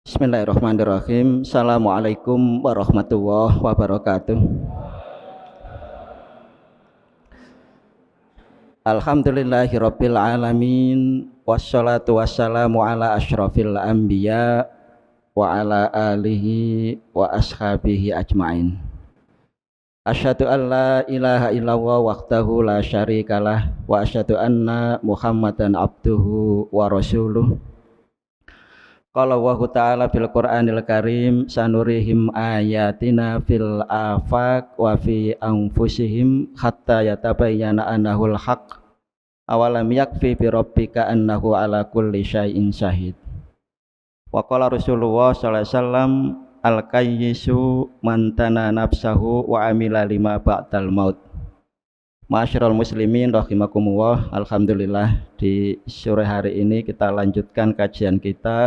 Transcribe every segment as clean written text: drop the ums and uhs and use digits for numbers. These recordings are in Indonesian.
Bismillahirrahmanirrahim. Assalamualaikum warahmatullahi wabarakatuh. Alhamdulillahirabbil alamin. Wassalatu wassalamu ala asyrafil anbiya wa ala alihi wa ashabihi ajmain. Asyhadu an la ilaha illallah wahdahu la syarikalah wa asyhadu anna Muhammadan abduhu wa rasuluh. Qala Allahu ta'ala fil Qur'anil Karim sanurihim ayatina fil afaq wa fi anfusihim hatta yatabayyana annahul haqq awalam yakfi bi rabbika annahu ala kulli syai'in syahid. Wa qala Rasulullah sallallahu alaihi wasallam al-kayyisu man tana nafsahu wa amila lima ba'dal maut. Ma'asyiral muslimin rahimakumullah. Alhamdulillah, di sore hari ini kita lanjutkan kajian kita.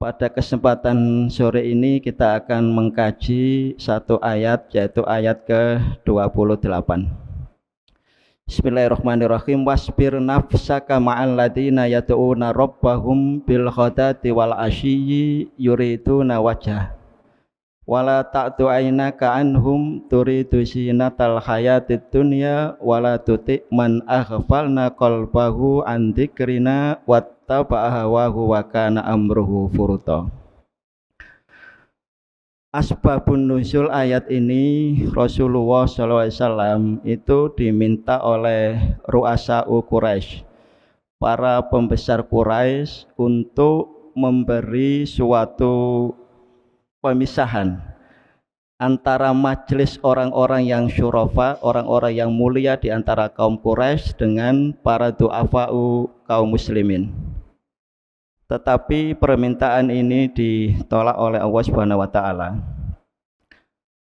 Pada kesempatan sore ini kita akan mengkaji satu ayat, yaitu ayat ke-28. Bismillahirrahmanirrahim. Wasbir nafsaka ma'al ladina yad'una rabbahum bil ghadati wal ashiyyi yuriduna wajhah wala ta'tu aynaka anhum turidu zinatal hayatid dunya wala tuti man aghfalna qalbahu an dzikrina wattaba'a hawahu wa kana amruhu furuta. Asbabun nuzul ayat ini, Rasulullah SAW itu diminta oleh ru'asa'u Quraisy, para pembesar Quraisy, untuk memberi suatu pemisahan antara majelis orang-orang yang syurafa, orang-orang yang mulia di antara kaum Quraisy dengan para du'afa'u kaum muslimin. Tetapi permintaan ini ditolak oleh Allah Subhanahu wa taala.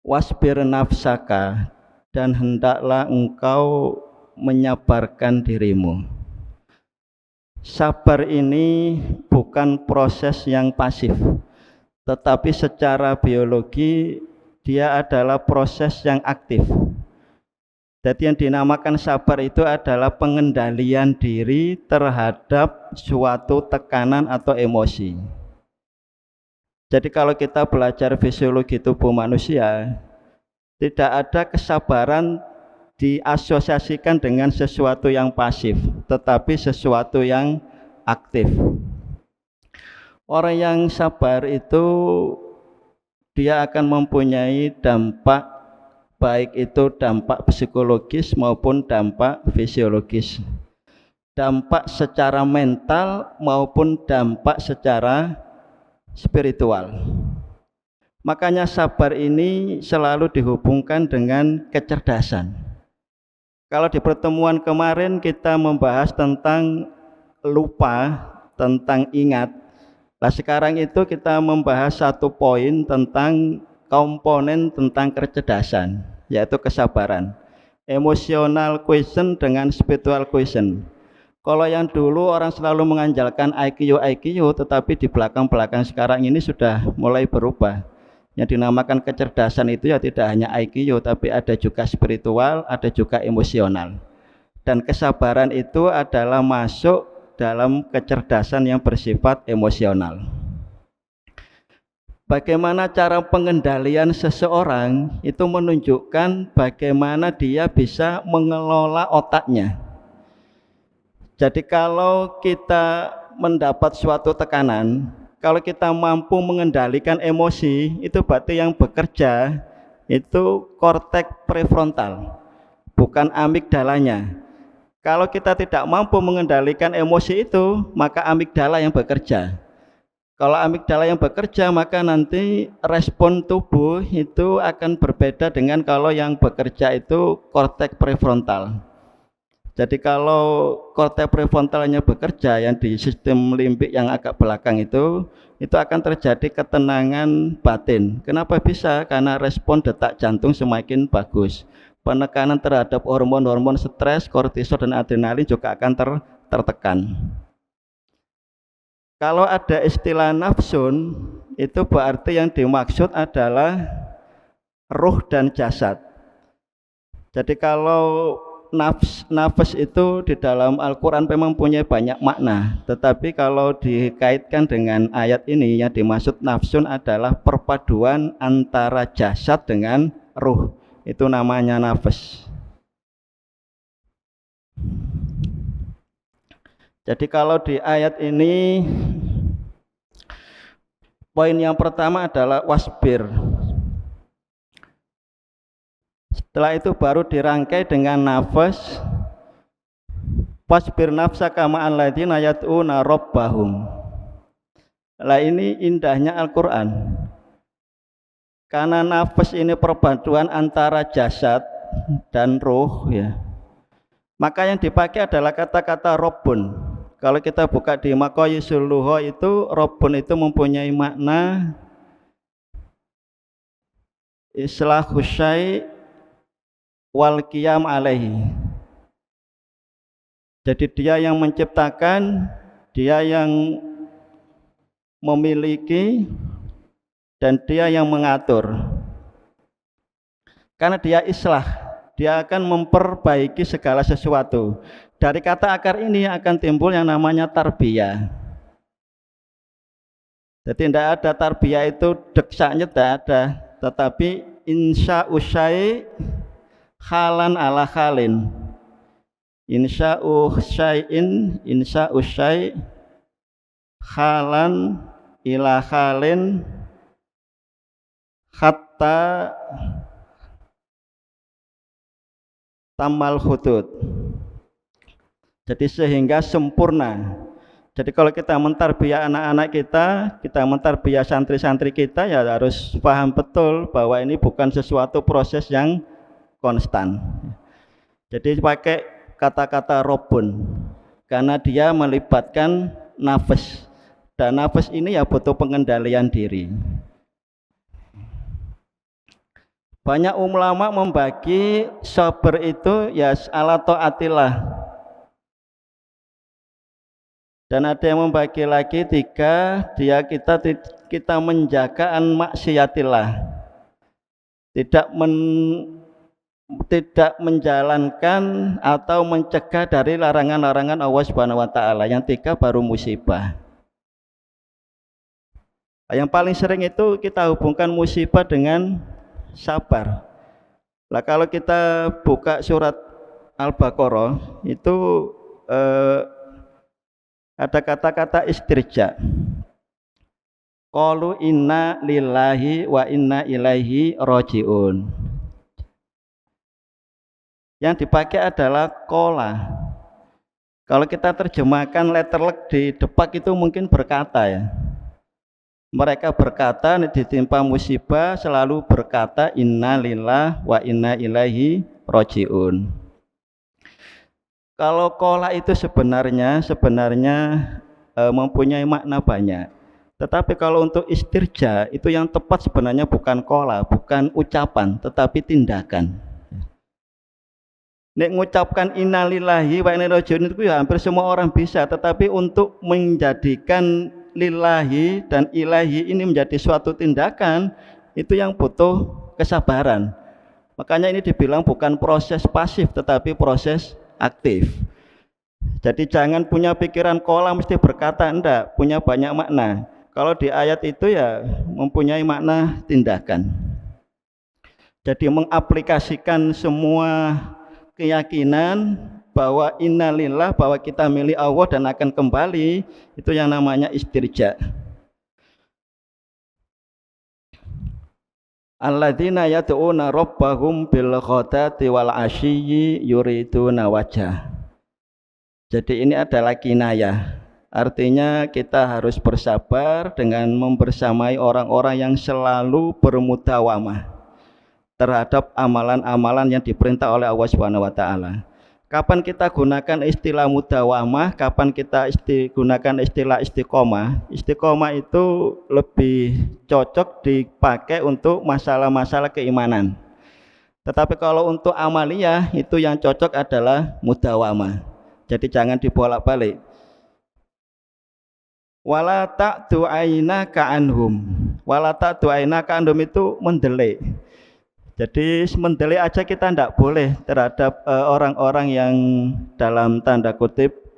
Wasbir nafsaka, dan hendaklah engkau menyabarkan dirimu. Sabar ini bukan proses yang pasif, tetapi secara biologi dia adalah proses yang aktif. Jadi yang dinamakan sabar itu adalah pengendalian diri terhadap suatu tekanan atau emosi. Jadi kalau kita belajar fisiologi tubuh manusia, tidak ada kesabaran diasosiasikan dengan sesuatu yang pasif, tetapi sesuatu yang aktif. Orang yang sabar itu dia akan mempunyai dampak, baik itu dampak psikologis maupun dampak fisiologis, dampak secara mental maupun dampak secara spiritual. Makanya sabar ini selalu dihubungkan dengan kecerdasan. Kalau di pertemuan kemarin kita membahas tentang lupa, tentang ingat. Nah sekarang itu kita membahas satu poin tentang komponen tentang kecerdasan, yaitu kesabaran. Emotional quotient dengan spiritual quotient. Kalau yang dulu orang selalu menganjalkan IQ, tetapi di belakang sekarang ini sudah mulai berubah. Yang dinamakan kecerdasan itu ya tidak hanya IQ, tapi ada juga spiritual, ada juga emosional. Dan kesabaran itu adalah masuk dalam kecerdasan yang bersifat emosional. Bagaimana cara pengendalian seseorang itu menunjukkan bagaimana dia bisa mengelola otaknya. Jadi kalau kita mendapat suatu tekanan, kalau kita mampu mengendalikan emosi, itu berarti yang bekerja itu korteks prefrontal, bukan amigdalanya. Kalau kita tidak mampu mengendalikan emosi itu, maka amigdala yang bekerja. Kalau amigdala yang bekerja, maka nanti respon tubuh itu akan berbeda dengan kalau yang bekerja itu korteks prefrontal. Jadi kalau korteks prefrontalnya bekerja, yang di sistem limbik yang agak belakang itu akan terjadi ketenangan batin. Kenapa bisa? Karena respon detak jantung semakin bagus. Penekanan terhadap hormon-hormon stres, kortisol dan adrenalin juga akan tertekan. Kalau ada istilah nafsun, itu berarti yang dimaksud adalah ruh dan jasad. Jadi kalau nafas itu di dalam Al-Quran memang punya banyak makna, tetapi kalau dikaitkan dengan ayat ini yang dimaksud nafsun adalah perpaduan antara jasad dengan ruh, itu namanya nafas. Jadi kalau di ayat ini poin yang pertama adalah wasbir. Setelah itu baru dirangkai dengan nafas. Wasbir nafsaka ma'al ladzina yad'una rabbahum. Lah ini indahnya Al-Qur'an. Karena nafas ini perpaduan antara jasad dan ruh ya. Maka yang dipakai adalah kata-kata Rabbun. Kalau kita buka di Maqayisul Lugha itu Rabbun itu mempunyai makna islahu syai' wal qiyam alaihi. Jadi dia yang menciptakan, dia yang memiliki, dan dia yang mengatur. Karena dia islah, dia akan memperbaiki segala sesuatu. Dari kata akar ini akan timbul yang namanya tarbiyah. Jadi tidak ada tarbiyah itu deksaknya tidak ada, tetapi insya usai halan ala halin. Insya usai halan ila halin hatta tamal hudud. Jadi sehingga sempurna. Jadi kalau kita mentarbiyah anak-anak kita mentarbiyah santri-santri kita ya harus paham betul bahwa ini bukan sesuatu proses yang konstan. Jadi pakai kata-kata Rabbun karena dia melibatkan nafas. Dan nafas ini ya butuh pengendalian diri. Banyak ulama membagi sabar itu ya ala taatillah. Dan ada yang membagi lagi tiga, kita menjaga an maksiatillah. Tidak menjalankan atau mencegah dari larangan-larangan Allah Subhanahu wa taala. Yang tiga baru musibah. Yang paling sering itu kita hubungkan musibah dengan sabar. Lah kalau kita buka surat Al-Baqarah itu ada kata-kata istirja. Qalu inna lillahi wa inna ilaihi rajiun. Yang dipakai adalah kola. Kalau kita terjemahkan letterlek di depak itu mungkin berkata ya. Mereka berkata ditimpa musibah selalu berkata inna lillah wa inna ilaihi rajiun. Kalau kola itu sebenarnya mempunyai makna banyak. Tetapi kalau untuk istirja itu yang tepat sebenarnya bukan kola, bukan ucapan, tetapi tindakan. Nek mengucapkan innalillahi wa inna ilaihi rajiun itu ya hampir semua orang bisa, tetapi untuk menjadikan lillahi dan ilahi ini menjadi suatu tindakan itu yang butuh kesabaran. Makanya ini dibilang bukan proses pasif tetapi proses aktif. Jadi jangan punya pikiran kola mesti berkata, enggak, punya banyak makna. Kalau di ayat itu ya mempunyai makna tindakan. Jadi mengaplikasikan semua keyakinan bahwa innalillah, bahwa kita milik Allah dan akan kembali, itu yang namanya istirja. Alladzina yad'una rabbahum bil ghadati wal 'ashiyyi yuriduna wajah. Jadi ini adalah kinayah. Artinya kita harus bersabar dengan membersamai orang-orang yang selalu bermudawamah terhadap amalan-amalan yang diperintah oleh Allah Subhanahu wa taala. Kapan kita gunakan istilah mudawamah, kapan kita gunakan istilah istiqomah? Istiqomah itu lebih cocok dipakai untuk masalah-masalah keimanan. Tetapi kalau untuk amaliyah itu yang cocok adalah mudawamah. Jadi jangan dibolak-balik. Wala ta'du ainaka anhum. Wala ta'du ainaka anhum itu mendelik. Jadi semendelik aja kita tidak boleh terhadap orang-orang yang dalam tanda kutip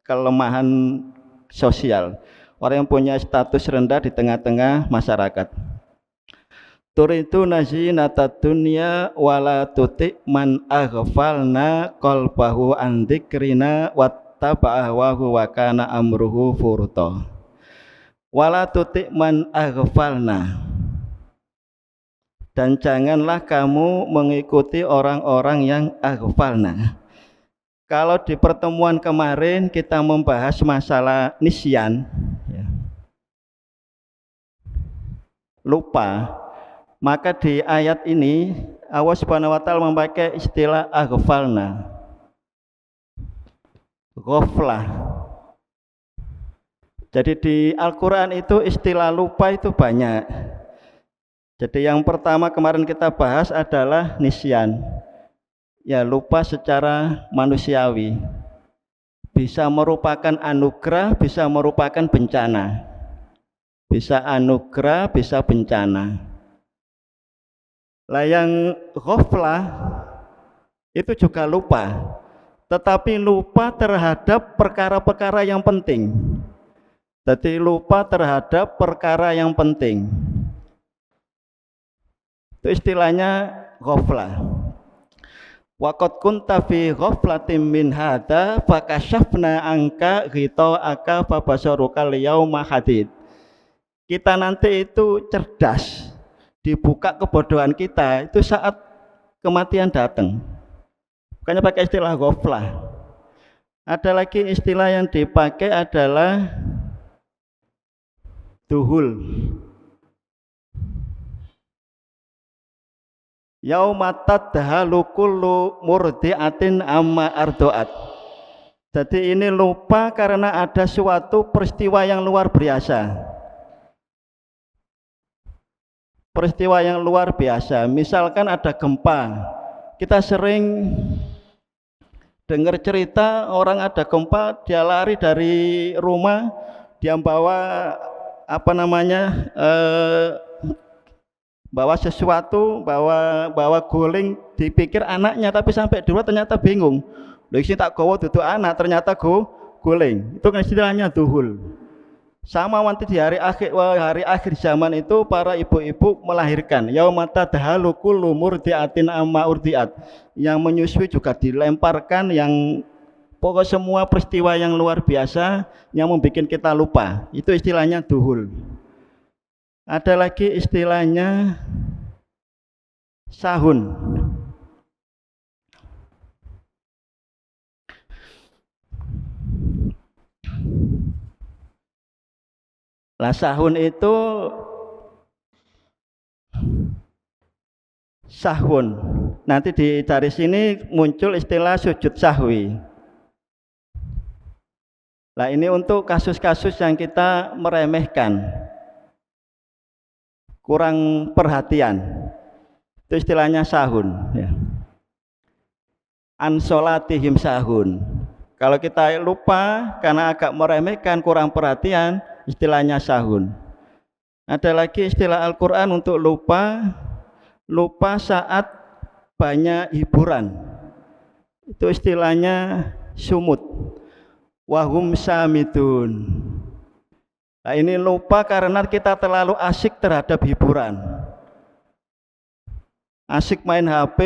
kelemahan sosial, orang yang punya status rendah di tengah-tengah masyarakat. Turitu nazinata dunya wala tuti man aghfalna qalbahu an dzikrina wattaba'a hawahu wa kana amruhu furta. Wala tuti man aghfalna, dan janganlah kamu mengikuti orang-orang yang aghfalna. Kalau di pertemuan kemarin kita membahas masalah nisyan, ya, lupa, maka di ayat ini Allah Subhanahu wa taala memakai istilah aghfalna, ghaflah. Jadi di Al-Qur'an itu istilah lupa itu banyak. Jadi yang pertama kemarin kita bahas adalah nisyan. Ya, lupa secara manusiawi. Bisa merupakan anugerah, bisa merupakan bencana. Bisa anugerah, bisa bencana. Lah yang ghaflah itu juga lupa, tetapi lupa terhadap perkara-perkara yang penting. Jadi lupa terhadap perkara yang penting. Itu istilahnya ghaflah. Waqad kunta fi ghaflatin min hadza fakashafna anka ghita'aka fabasharukal yauma hadid. Kita nanti itu cerdas, dibuka kebodohan kita itu saat kematian datang. Makanya pakai istilah ghaflah. Ada lagi istilah yang dipakai adalah duhul. Yauma tadhalu kullu murdi'atin amma ardoat. Jadi ini lupa karena ada suatu peristiwa yang luar biasa. Peristiwa yang luar biasa, misalkan ada gempa. Kita sering dengar cerita orang ada gempa, dia lari dari rumah, dia bawa bawa sesuatu, bawa guling, dipikir anaknya, tapi sampai di rumah ternyata bingung. Lha iki tak gawa duduk anak, ternyata guling. Itu kan istilahnya duhul. Sama nanti di hari akhir zaman itu para ibu-ibu melahirkan. Yaumata dahalu kullu murdiatin amma urdiat. Yang menyusui juga dilemparkan, yang pokok semua peristiwa yang luar biasa yang membuat kita lupa. Itu istilahnya duhul. Ada lagi istilahnya sahun. Lah sahun itu sahun. Nanti dari sini muncul istilah sujud sahwi. Lah ini untuk kasus-kasus yang kita meremehkan, kurang perhatian, itu istilahnya sahun, ya. An sholatihim sahun. Kalau kita lupa karena agak meremehkan, kurang perhatian, istilahnya sahun. Ada lagi istilah Al-Quran untuk lupa, lupa saat banyak hiburan, itu istilahnya sumut. Wahum samidun. Nah ini lupa karena kita terlalu asik terhadap hiburan. Asik main HP,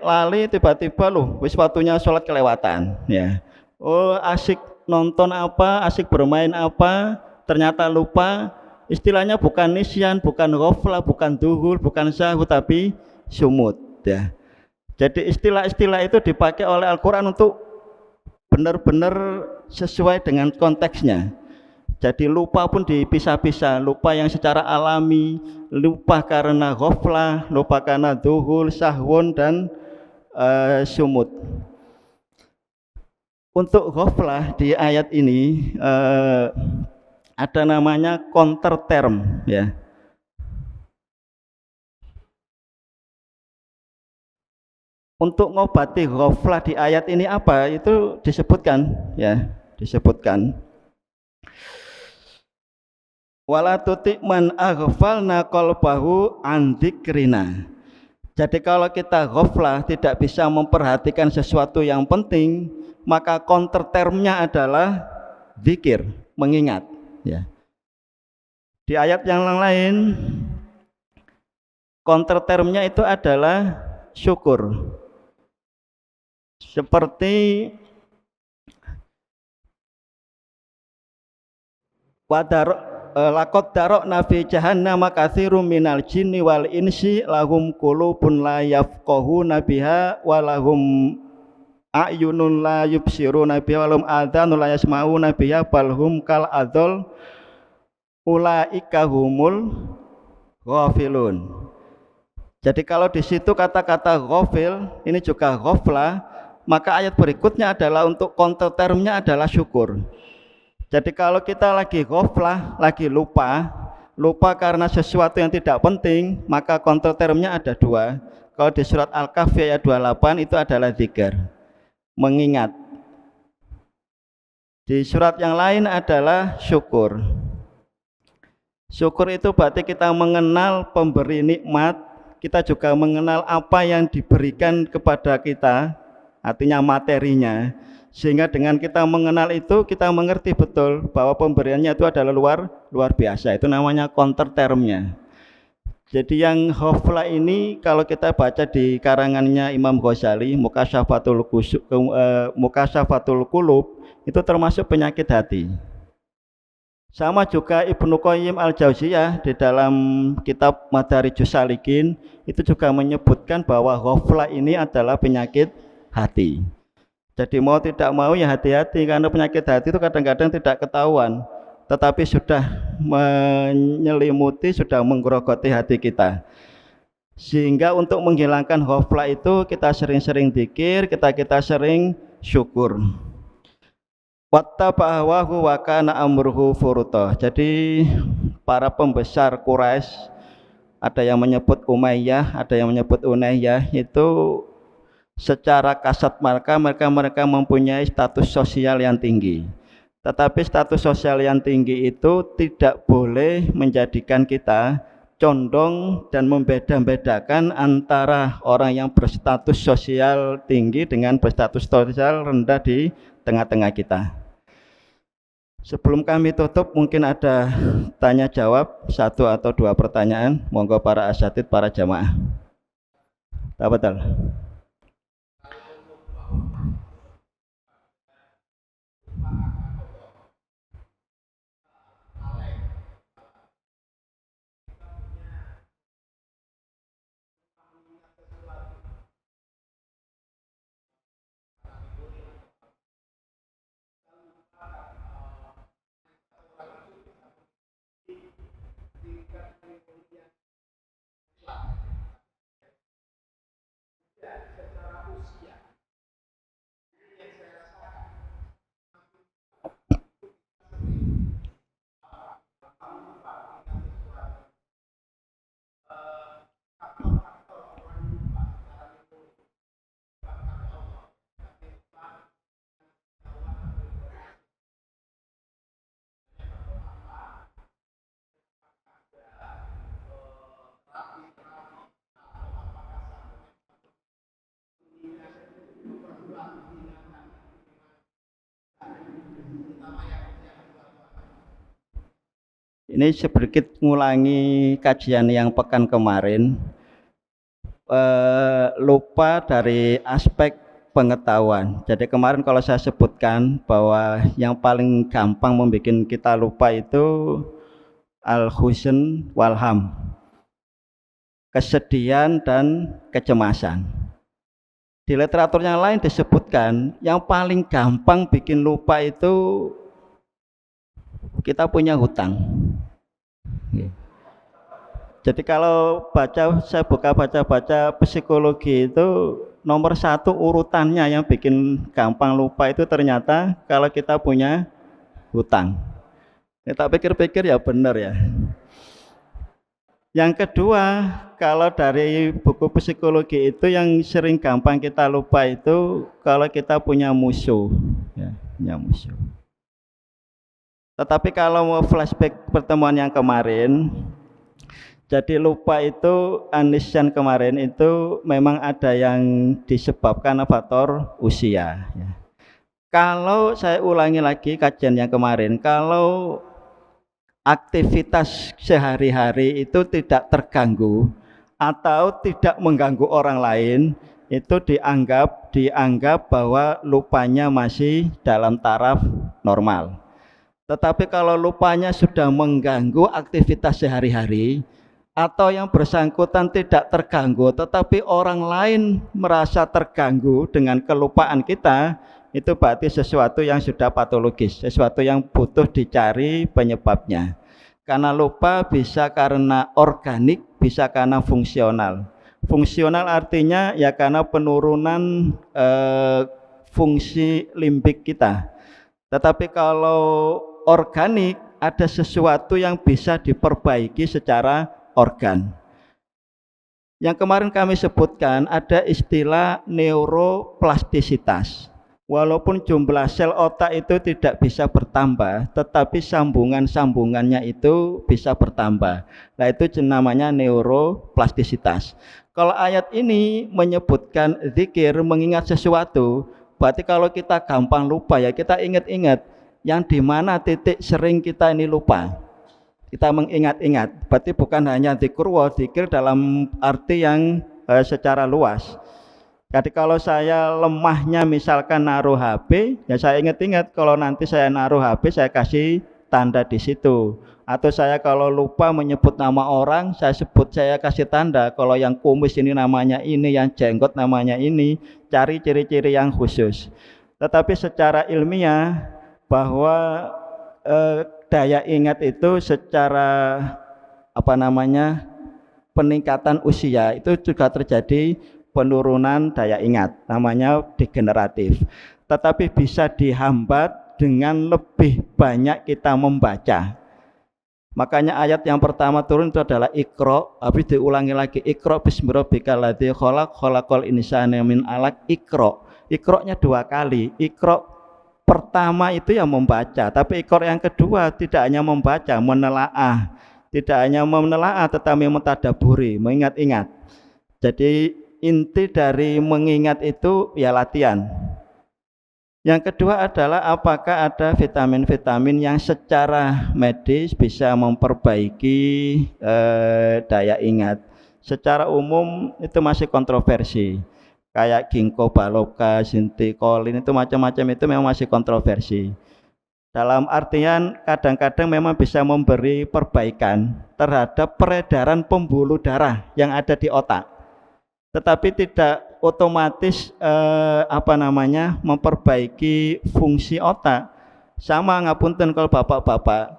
lali tiba-tiba loh, wis waktunya sholat kelewatan, ya. Oh asik nonton apa, asik bermain apa, ternyata lupa. Istilahnya bukan nisyan, bukan ghaflah, bukan duhul, bukan sahwu, tapi sumut, ya. Jadi istilah-istilah itu dipakai oleh Al-Quran untuk benar-benar sesuai dengan konteksnya. Jadi lupa pun dipisah-pisah, lupa yang secara alami, lupa karena ghaflah, lupa karena duhul, sahwun, dan sumut. Untuk ghaflah di ayat ini ada namanya counter term, ya. Untuk ngobati ghaflah di ayat ini apa? Itu disebutkan, ya, disebutkan. Wala tuti man aghfalna qalbahu an dzikrina. Jadi kalau kita ghaflah, tidak bisa memperhatikan sesuatu yang penting, maka countertermnya adalah zikir, mengingat, ya. Di ayat yang lain countertermnya itu adalah syukur. Seperti laqad darokna fi jahannam katsirum minal jinni wal insi lahum qulubun la yafqahuna biha wa lahum a'yunun la yubsiruna biha wa lahum adhanun la yasma'una biha bal hum kal adzal ulaika humul ghafilun. Jadi kalau di situ kata-kata ghafil ini juga ghaflah, maka ayat berikutnya adalah untuk countertermnya adalah syukur. Jadi kalau kita lagi ghaflah, lagi lupa karena sesuatu yang tidak penting, maka countertermnya ada dua. Kalau di surat Al-Kahfi ayat 28 itu adalah zikir, mengingat. Di surat yang lain adalah syukur. Syukur itu berarti kita mengenal pemberi nikmat, kita juga mengenal apa yang diberikan kepada kita, artinya materinya. Sehingga dengan kita mengenal itu, kita mengerti betul bahwa pemberiannya itu adalah luar biasa. Itu namanya countertermnya. Jadi yang ghaflah ini kalau kita baca di karangannya Imam Ghazali, Mukasyafatul Qulub, itu termasuk penyakit hati. Sama juga Ibnu Qayyim Al-Jauziyah di dalam kitab Madarijus Salikin itu juga menyebutkan bahwa ghaflah ini adalah penyakit hati. Jadi mau tidak mau ya hati-hati, karena penyakit hati itu kadang-kadang tidak ketahuan, tetapi sudah menyelimuti, sudah menggerogoti hati kita. Sehingga untuk menghilangkan ghaflah itu kita sering-sering dzikir, kita sering syukur. Wattaba'ahu wa kana amruhu furuta. Jadi para pembesar Quraisy, ada yang menyebut Umayyah, ada yang menyebut Unayyah, itu secara kasat mereka mempunyai status sosial yang tinggi. Tetapi status sosial yang tinggi itu tidak boleh menjadikan kita condong dan membeda-bedakan antara orang yang berstatus sosial tinggi dengan berstatus sosial rendah di tengah-tengah kita. Sebelum kami tutup, mungkin ada tanya jawab, 1 atau 2 pertanyaan. Monggo para asatidz, para jamaah. Tafadhol. Ini sedikit ngulangi kajian yang pekan kemarin, lupa dari aspek pengetahuan. Jadi kemarin kalau saya sebutkan bahwa yang paling gampang membuat kita lupa itu al-huzn wal-ham, kesedihan dan kecemasan. Di literatur yang lain disebutkan yang paling gampang bikin lupa itu kita punya hutang. Jadi kalau saya baca psikologi itu nomor 1 urutannya yang bikin gampang lupa itu ternyata kalau kita punya hutang. Kita pikir-pikir ya benar ya. Yang kedua, kalau dari buku psikologi itu yang sering gampang kita lupa itu kalau kita punya musuh, ya, punya musuh. Tetapi kalau mau flashback pertemuan yang kemarin, jadi lupa itu Anis yang kemarin itu memang ada yang disebabkan faktor usia. Kalau saya ulangi lagi kajian yang kemarin, kalau aktivitas sehari-hari itu tidak terganggu atau tidak mengganggu orang lain, itu dianggap bahwa lupanya masih dalam taraf normal. Tetapi kalau lupanya sudah mengganggu aktivitas sehari-hari atau yang bersangkutan tidak terganggu tetapi orang lain merasa terganggu dengan kelupaan kita, itu berarti sesuatu yang sudah patologis, sesuatu yang butuh dicari penyebabnya. Karena lupa bisa karena organik, bisa karena fungsional. Fungsional artinya ya karena penurunan fungsi limbik kita. Tetapi kalau organik, ada sesuatu yang bisa diperbaiki secara organ. Yang kemarin kami sebutkan ada istilah neuroplastisitas. Walaupun jumlah sel otak itu tidak bisa bertambah, tetapi sambungan-sambungannya itu bisa bertambah. Nah, itu namanya neuroplastisitas. Kalau ayat ini menyebutkan zikir, mengingat sesuatu, berarti kalau kita gampang lupa ya kita ingat-ingat yang dimana titik sering kita ini lupa. Kita mengingat-ingat, berarti bukan hanya zikir dalam arti yang secara luas. Jadi kalau saya lemahnya misalkan naruh HP, ya saya ingat-ingat kalau nanti saya naruh HP saya kasih tanda di situ. Atau saya kalau lupa menyebut nama orang, saya kasih tanda. Kalau yang kumis ini namanya ini, yang jenggot namanya ini, cari ciri-ciri yang khusus. Tetapi secara ilmiah bahwa daya ingat itu secara peningkatan usia itu juga terjadi penurunan daya ingat, namanya degeneratif. Tetapi bisa dihambat dengan lebih banyak kita membaca. Makanya ayat yang pertama turun itu adalah Iqra, habis diulangi lagi Iqra bismi rabbikal ladzi khalaq, khalaqal insana min 'alaq. Iqra-nya 2 kali. Iqra pertama itu yang membaca, tapi Iqra yang kedua tidak hanya membaca, menelaah. Tidak hanya menelaah tetapi mentadaburi, mengingat-ingat. Jadi inti dari mengingat itu ya latihan. Yang kedua adalah apakah ada vitamin-vitamin yang secara medis bisa memperbaiki daya ingat. Secara umum itu masih kontroversi. Kayak ginkgo biloba, sintikolin itu macam-macam itu memang masih kontroversi. Dalam artian kadang-kadang memang bisa memberi perbaikan terhadap peredaran pembuluh darah yang ada di otak. Tetapi tidak otomatis memperbaiki fungsi otak. Sama ngapunten kalau bapak-bapak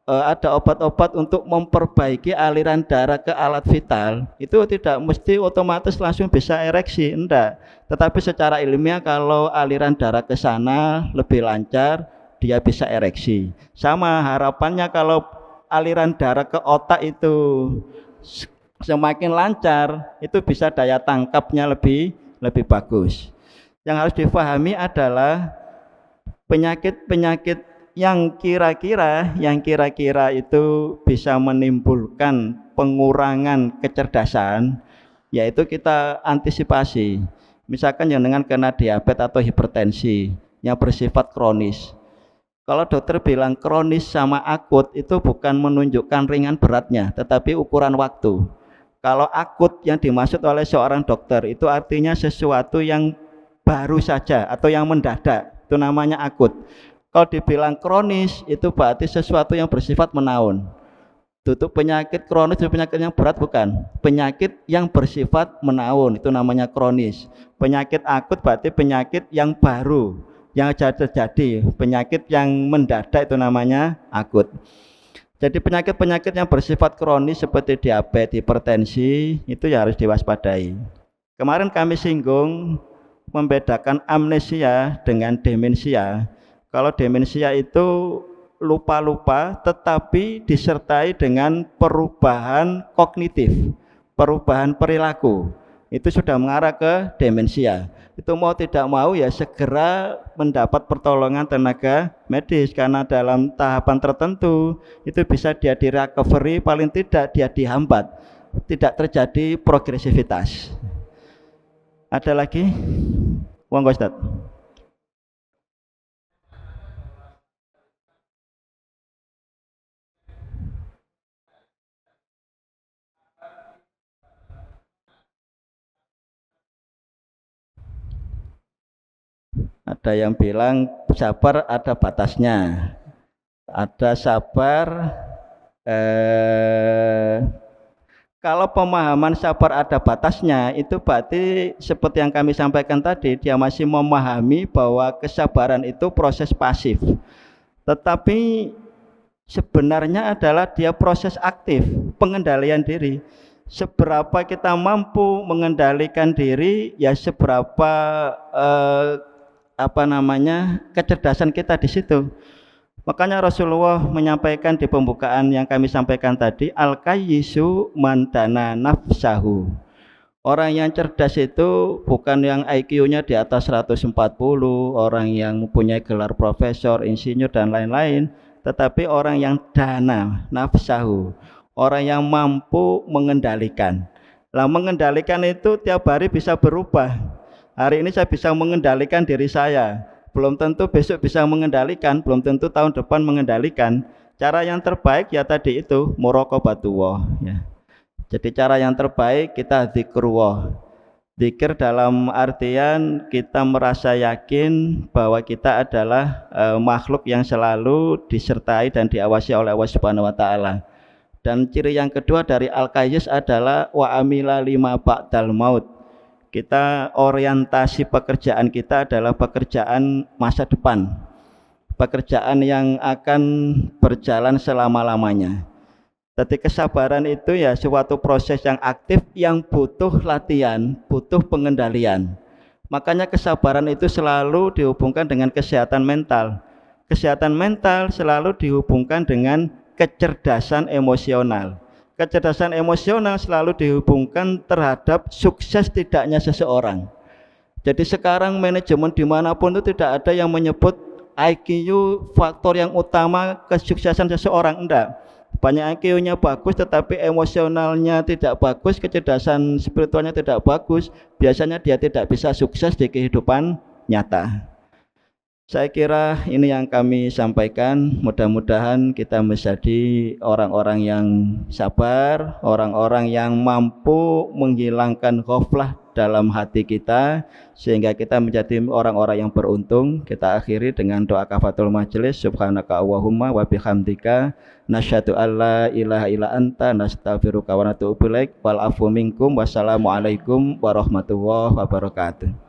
ada obat-obat untuk memperbaiki aliran darah ke alat vital, itu tidak mesti otomatis langsung bisa ereksi, enggak. Tetapi secara ilmiah kalau aliran darah ke sana lebih lancar, dia bisa ereksi. Sama harapannya kalau aliran darah ke otak itu semakin lancar, itu bisa daya tangkapnya lebih bagus. Yang harus difahami adalah penyakit-penyakit yang kira-kira itu bisa menimbulkan pengurangan kecerdasan, yaitu kita antisipasi. Misalkan yang dengan kena diabetes atau hipertensi yang bersifat kronis. Kalau dokter bilang kronis sama akut itu bukan menunjukkan ringan beratnya, tetapi ukuran waktu. Kalau akut yang dimaksud oleh seorang dokter itu artinya sesuatu yang baru saja atau yang mendadak, itu namanya akut. Kalau dibilang kronis itu berarti sesuatu yang bersifat menaun. Tutup penyakit kronis itu penyakit yang berat bukan? Penyakit yang bersifat menaun itu namanya kronis. Penyakit akut berarti penyakit yang baru yang terjadi, penyakit yang mendadak itu namanya akut. Jadi penyakit-penyakit yang bersifat kronis seperti diabetes, hipertensi itu ya harus diwaspadai. Kemarin kami singgung membedakan amnesia dengan demensia. Kalau demensia itu lupa-lupa tetapi disertai dengan perubahan kognitif, perubahan perilaku. itu sudah mengarah ke demensia. Itu mau tidak mau ya segera mendapat pertolongan tenaga medis, karena dalam tahapan tertentu itu bisa dia di recovery, paling tidak dia dihambat, tidak terjadi progresivitas. Ada lagi? Monggo Ustaz. Ada yang bilang sabar ada batasnya. Ada sabar kalau pemahaman sabar ada batasnya, itu berarti seperti yang kami sampaikan tadi, dia masih memahami bahwa kesabaran itu proses pasif. Tetapi sebenarnya adalah dia proses aktif, pengendalian diri. Seberapa kita mampu mengendalikan diri, ya seberapa kecerdasan kita di situ. Makanya Rasulullah menyampaikan di pembukaan yang kami sampaikan tadi, al-kayyisu man dana nafsahu. Orang yang cerdas itu bukan yang IQ-nya di atas 140, orang yang mempunyai gelar profesor, insinyur dan lain-lain, tetapi orang yang dana nafsahu, orang yang mampu mengendalikan. Lah mengendalikan itu tiap hari bisa berubah. Hari ini saya bisa mengendalikan diri saya, belum tentu besok bisa mengendalikan, belum tentu tahun depan mengendalikan. Cara yang terbaik ya tadi itu muraqabatullah ya. Jadi cara yang terbaik kita zikrullah. Zikir dalam artian kita merasa yakin bahwa kita adalah makhluk yang selalu disertai dan diawasi oleh Allah Subhanahu wa taala. Dan ciri yang kedua dari al-qayyis adalah wa amila lima ba'dal maut. Kita orientasi pekerjaan kita adalah pekerjaan masa depan, pekerjaan yang akan berjalan selama-lamanya. Jadi kesabaran itu ya suatu proses yang aktif yang butuh latihan, butuh pengendalian. Makanya kesabaran itu selalu dihubungkan dengan kesehatan mental. Kesehatan mental selalu dihubungkan dengan kecerdasan emosional. Kecerdasan emosional selalu dihubungkan terhadap sukses tidaknya seseorang. Jadi sekarang manajemen dimanapun itu tidak ada yang menyebut IQ faktor yang utama kesuksesan seseorang, enggak. Banyak IQ-nya bagus tetapi emosionalnya tidak bagus, kecerdasan spiritualnya tidak bagus, biasanya dia tidak bisa sukses di kehidupan nyata. Saya kira ini yang kami sampaikan. Mudah-mudahan kita menjadi orang-orang yang sabar, orang-orang yang mampu menghilangkan ghaflah dalam hati kita, sehingga kita menjadi orang-orang yang beruntung. Kita akhiri dengan doa kafatul majelis. Subhanaka Allahumma wa bihamdika nasyhadu alla ilaha illa anta nastaghfiruka wa natubu ilaik. Wal afu minkum. Wassalamualaikum warahmatullahi wabarakatuh.